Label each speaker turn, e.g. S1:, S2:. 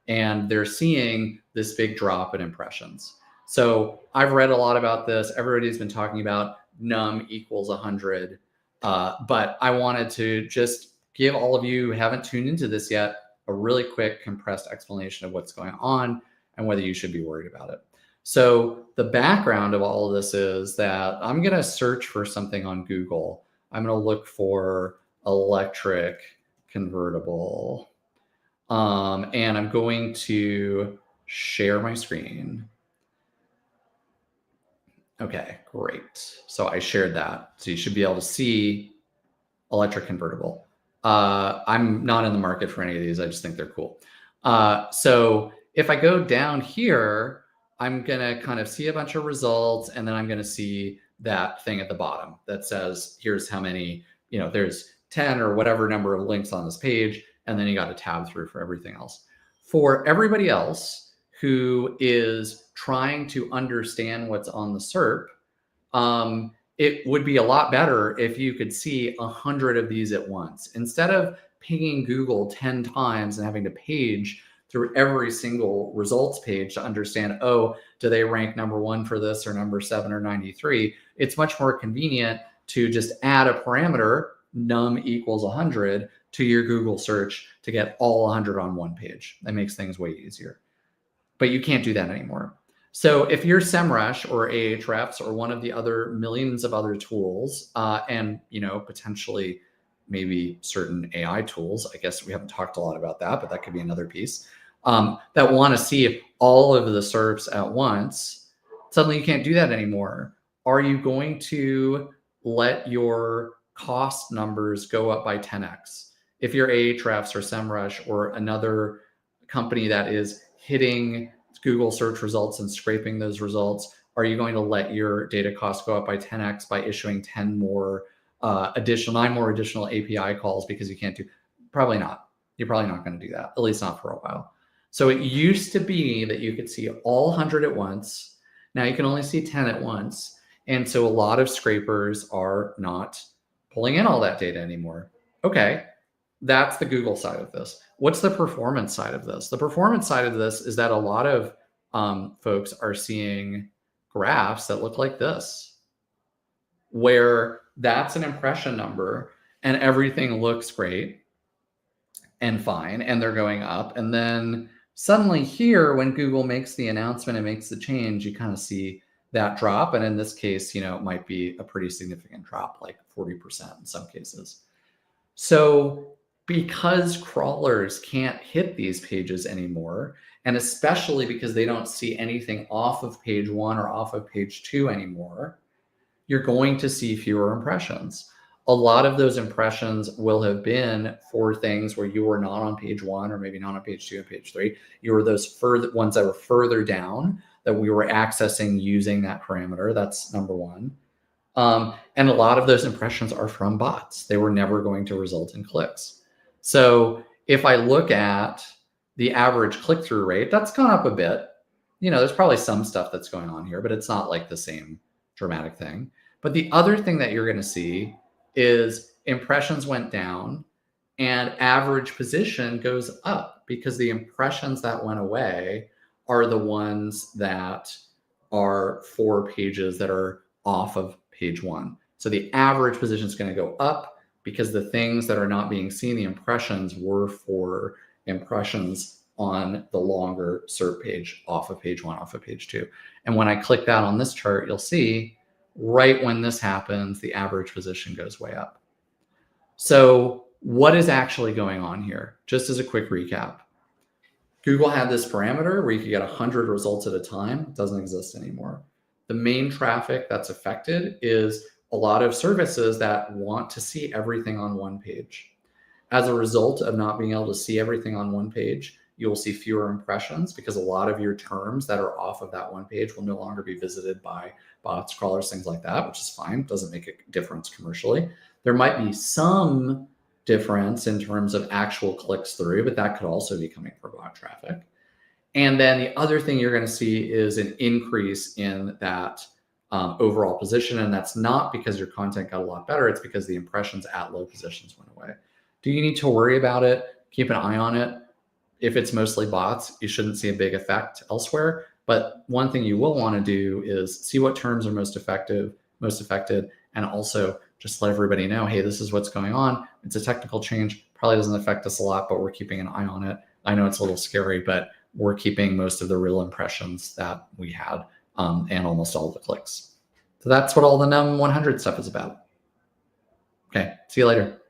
S1: and they're seeing this big drop in impressions. So I've read a lot about this. Everybody's been talking about num equals 100. But I wanted to just give all of you who haven't tuned into this yet a really quick compressed explanation of what's going on and whether you should be worried about it. So the background of all of this is that I'm going to search for something on Google. I'm going to look for electric convertible. And I'm going to share my screen. Okay, great. So I shared that. So you should be able to see electric convertible. I'm not in the market for any of these. I just think they're cool. So if I go down here, I'm going to kind of see a bunch of results, and then I'm going to see that thing at the bottom that says, here's how many, there's 10 or whatever number of links on this page, and then you got to tab through for everything else. For everybody else who is trying to understand what's on the SERP, it would be a lot better if you could see 100 of these at once. Instead of pinging Google 10 times and having to page through every single results page to understand, oh, do they rank number 1 for this or number 7 or 93? It's much more convenient to just add a parameter, num equals 100, to your Google search to get all 100 on one page. That makes things way easier. But you can't do that anymore. So if you're SEMrush or Ahrefs or one of the other millions of other tools, and potentially maybe certain AI tools, I guess we haven't talked a lot about that, but that could be another piece, that want to see all of the SERPs at once, suddenly you can't do that anymore. Are you going to let your cost numbers go up by 10x? If you're Ahrefs or SEMrush or another company that is hitting Google search results and scraping those results, are you going to let your data costs go up by 10x by issuing 9 more additional API calls because you can't do? Probably not. You're probably not going to do that, at least not for a while. So it used to be that you could see all 100 at once. Now you can only see 10 at once. And so a lot of scrapers are not pulling in all that data anymore. Okay, that's the Google side of this. What's the performance side of this? The performance side of this is that a lot of folks are seeing graphs that look like this, where that's an impression number and everything looks great and fine, and they're going up. And then suddenly here, when Google makes the announcement and makes the change, you kind of see that drop. And in this case, it might be a pretty significant drop, like 40% in some cases. So because crawlers can't hit these pages anymore, and especially because they don't see anything off of page 1 or off of page 2 anymore, you're going to see fewer impressions. A lot of those impressions will have been for things where you were not on page 1 or maybe not on page 2 and page 3. You were those ones that were further down that we were accessing using that parameter. That's number 1. And a lot of those impressions are from bots. They were never going to result in clicks. So if I look at the average click-through rate, that's gone up a bit. There's probably some stuff that's going on here, but it's not like the same dramatic thing. But the other thing that you're going to see is impressions went down and average position goes up, because the impressions that went away are the ones that are for pages that are off of page 1. So the average position is going to go up because the things that are not being seen, the impressions, were for impressions on the longer SERP page off of page 1, off of page 2. And when I click that on this chart, you'll see right when this happens, the average position goes way up. So what is actually going on here? Just as a quick recap, Google had this parameter where you could get 100 results at a time. It doesn't exist anymore. The main traffic that's affected is a lot of services that want to see everything on one page. As a result of not being able to see everything on one page, you'll see fewer impressions because a lot of your terms that are off of that one page will no longer be visited by bots, crawlers, things like that, which is fine. Doesn't make a difference commercially. There might be some difference in terms of actual clicks through, but that could also be coming from bot traffic. And then the other thing you're going to see is an increase in that overall position. And that's not because your content got a lot better. It's because the impressions at low positions went away. Do you need to worry about it? Keep an eye on it. if it's mostly bots, you shouldn't see a big effect elsewhere. But one thing you will want to do is see what terms are most affected, and also just let everybody know, hey, this is what's going on. It's a technical change, probably doesn't affect us a lot, but we're keeping an eye on it. I know it's a little scary, but we're keeping most of the real impressions that we had, and almost all the clicks. So that's what all the NUM 100 stuff is about. Okay, see you later.